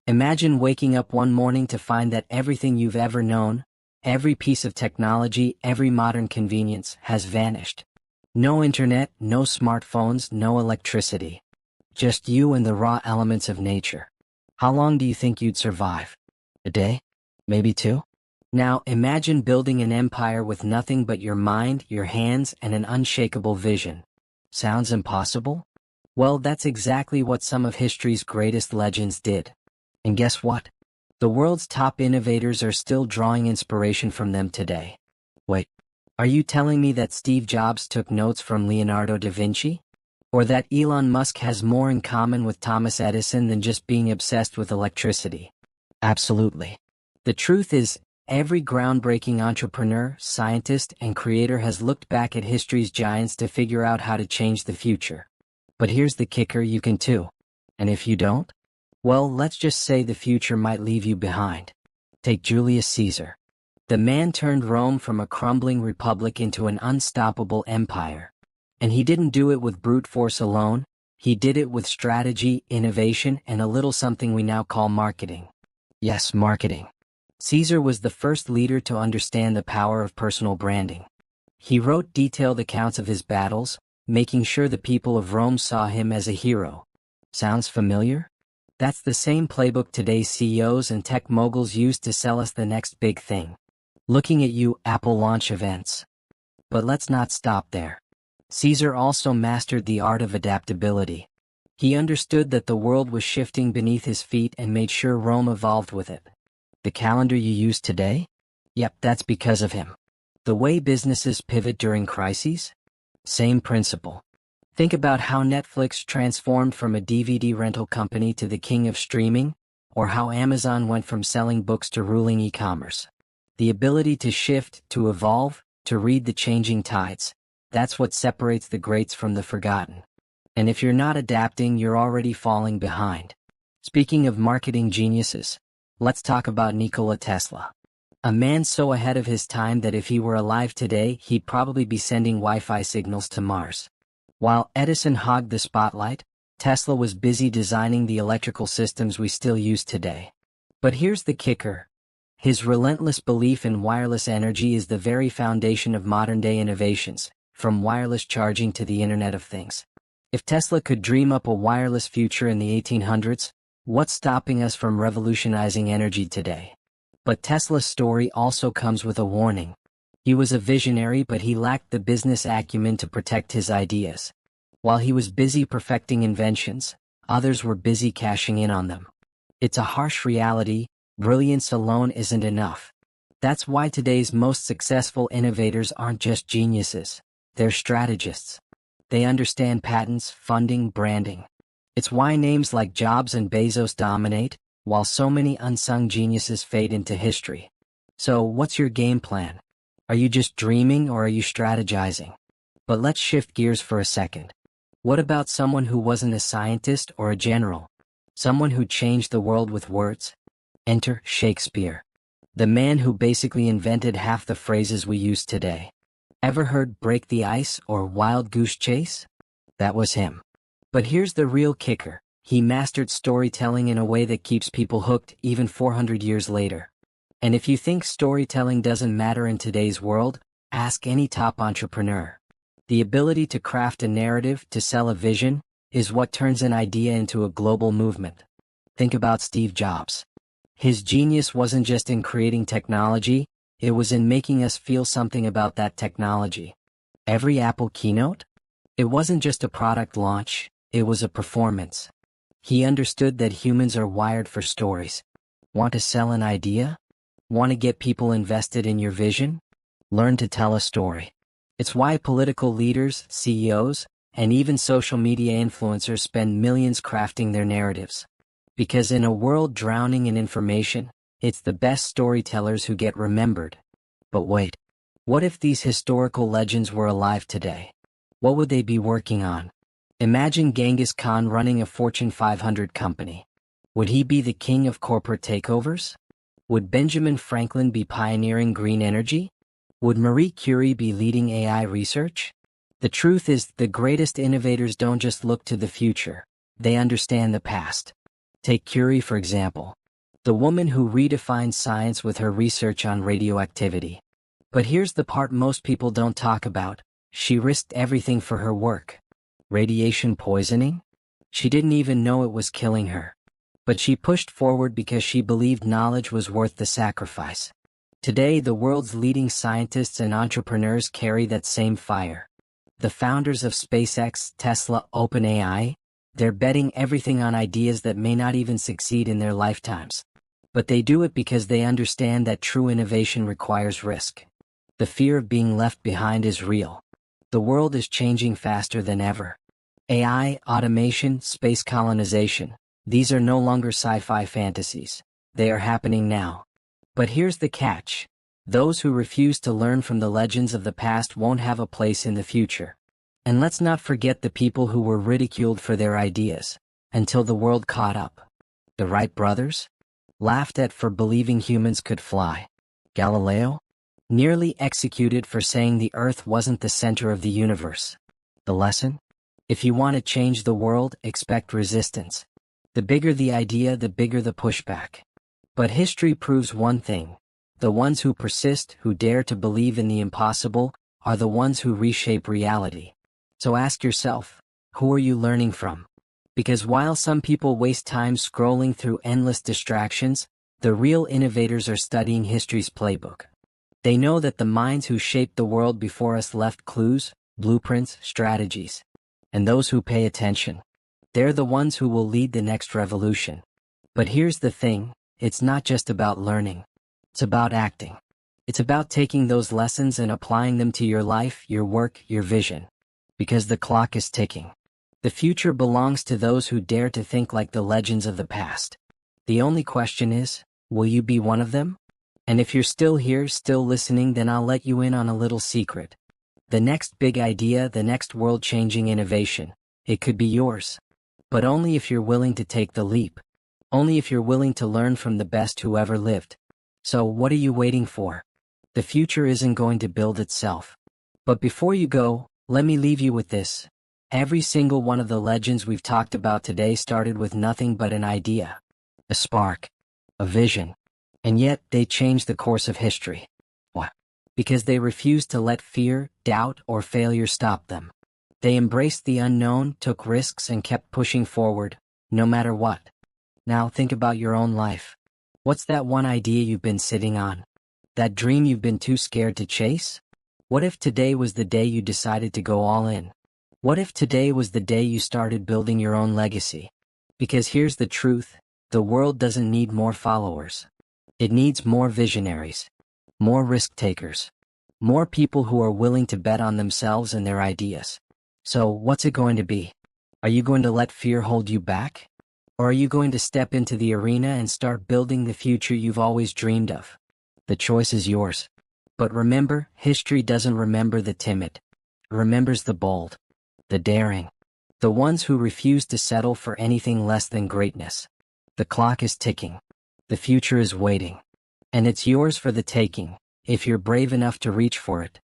Imagine waking up one morning to find that everything you've ever known, every piece of technology, every modern convenience has vanished. No internet, no smartphones, no electricity. Just you and the raw elements of nature. How long do you think you'd survive? A day? Maybe two? Now imagine building an empire with nothing but your mind, your hands, and an unshakable vision. Sounds impossible? Well, that's exactly what some of history's greatest legends did. And guess what? The world's top innovators are still drawing inspiration from them today. Wait, are you telling me that Steve Jobs took notes from Leonardo da Vinci? Or that Elon Musk has more in common with Thomas Edison than just being obsessed with electricity? Absolutely. The truth is, every groundbreaking entrepreneur, scientist, and creator has looked back at history's giants to figure out how to change the future. But here's the kicker, you can too. And if you don't? Well, let's just say the future might leave you behind. Take Julius Caesar. The man turned Rome from a crumbling republic into an unstoppable empire. And he didn't do it with brute force alone, he did it with strategy, innovation, and a little something we now call marketing. Yes, marketing. Caesar was the first leader to understand the power of personal branding. He wrote detailed accounts of his battles, making sure the people of Rome saw him as a hero. Sounds familiar? That's the same playbook today's CEOs and tech moguls use to sell us the next big thing. Looking at you, Apple launch events. But let's not stop there. Caesar also mastered the art of adaptability. He understood that the world was shifting beneath his feet and made sure Rome evolved with it. The calendar you use today? Yep, that's because of him. The way businesses pivot during crises? Same principle. Think about how Netflix transformed from a DVD rental company to the king of streaming, or how Amazon went from selling books to ruling e-commerce. The ability to shift, to evolve, to read the changing tides, that's what separates the greats from the forgotten. And if you're not adapting, you're already falling behind. Speaking of marketing geniuses, let's talk about Nikola Tesla. A man so ahead of his time that if he were alive today, he'd probably be sending Wi-Fi signals to Mars. While Edison hogged the spotlight, Tesla was busy designing the electrical systems we still use today. But here's the kicker. His relentless belief in wireless energy is the very foundation of modern-day innovations, from wireless charging to the Internet of Things. If Tesla could dream up a wireless future in the 1800s, what's stopping us from revolutionizing energy today? But Tesla's story also comes with a warning. He was a visionary, but he lacked the business acumen to protect his ideas. While he was busy perfecting inventions, others were busy cashing in on them. It's a harsh reality. Brilliance alone isn't enough. That's why today's most successful innovators aren't just geniuses. They're strategists. They understand patents, funding, branding. It's why names like Jobs and Bezos dominate, while so many unsung geniuses fade into history. So, what's your game plan? Are you just dreaming or are you strategizing? But let's shift gears for a second. What about someone who wasn't a scientist or a general? Someone who changed the world with words? Enter Shakespeare. The man who basically invented half the phrases we use today. Ever heard break the ice or wild goose chase? That was him. But here's the real kicker. He mastered storytelling in a way that keeps people hooked even 400 years later. And if you think storytelling doesn't matter in today's world, ask any top entrepreneur. The ability to craft a narrative, to sell a vision, is what turns an idea into a global movement. Think about Steve Jobs. His genius wasn't just in creating technology, it was in making us feel something about that technology. Every Apple keynote? It wasn't just a product launch, it was a performance. He understood that humans are wired for stories. Want to sell an idea? Want to get people invested in your vision? Learn to tell a story. It's why political leaders, CEOs, and even social media influencers spend millions crafting their narratives. Because in a world drowning in information, it's the best storytellers who get remembered. But wait, what if these historical legends were alive today? What would they be working on? Imagine Genghis Khan running a Fortune 500 company. Would he be the king of corporate takeovers? Would Benjamin Franklin be pioneering green energy? Would Marie Curie be leading AI research? The truth is, the greatest innovators don't just look to the future, they understand the past. Take Curie for example. The woman who redefined science with her research on radioactivity. But here's the part most people don't talk about. She risked everything for her work. Radiation poisoning? She didn't even know it was killing her. But she pushed forward because she believed knowledge was worth the sacrifice. Today, the world's leading scientists and entrepreneurs carry that same fire. The founders of SpaceX, Tesla, OpenAI, they're betting everything on ideas that may not even succeed in their lifetimes. But they do it because they understand that true innovation requires risk. The fear of being left behind is real. The world is changing faster than ever. AI, automation, space colonization, these are no longer sci-fi fantasies. They are happening now. But here's the catch. Those who refuse to learn from the legends of the past won't have a place in the future. And let's not forget the people who were ridiculed for their ideas, until the world caught up. The Wright brothers? Laughed at for believing humans could fly. Galileo? Nearly executed for saying the Earth wasn't the center of the universe. The lesson? If you want to change the world, expect resistance. The bigger the idea, the bigger the pushback. But history proves one thing. The ones who persist, who dare to believe in the impossible, are the ones who reshape reality. So ask yourself, who are you learning from? Because while some people waste time scrolling through endless distractions, the real innovators are studying history's playbook. They know that the minds who shaped the world before us left clues, blueprints, strategies. And those who pay attention, they're the ones who will lead the next revolution. But here's the thing, it's not just about learning. It's about acting. It's about taking those lessons and applying them to your life, your work, your vision. Because the clock is ticking. The future belongs to those who dare to think like the legends of the past. The only question is, will you be one of them? And if you're still here, still listening, then I'll let you in on a little secret. The next big idea, the next world-changing innovation, it could be yours. But only if you're willing to take the leap. Only if you're willing to learn from the best who ever lived. So what are you waiting for? The future isn't going to build itself. But before you go, let me leave you with this. Every single one of the legends we've talked about today started with nothing but an idea. A spark. A vision. And yet, they changed the course of history. Why? Because they refused to let fear, doubt, or failure stop them. They embraced the unknown, took risks, and kept pushing forward, no matter what. Now think about your own life. What's that one idea you've been sitting on? That dream you've been too scared to chase? What if today was the day you decided to go all in? What if today was the day you started building your own legacy? Because here's the truth, the world doesn't need more followers. It needs more visionaries, more risk takers, more people who are willing to bet on themselves and their ideas. So what's it going to be? Are you going to let fear hold you back? Or are you going to step into the arena and start building the future you've always dreamed of? The choice is yours. But remember, history doesn't remember the timid. It remembers the bold, the daring, the ones who refuse to settle for anything less than greatness. The clock is ticking. The future is waiting. And it's yours for the taking, if you're brave enough to reach for it.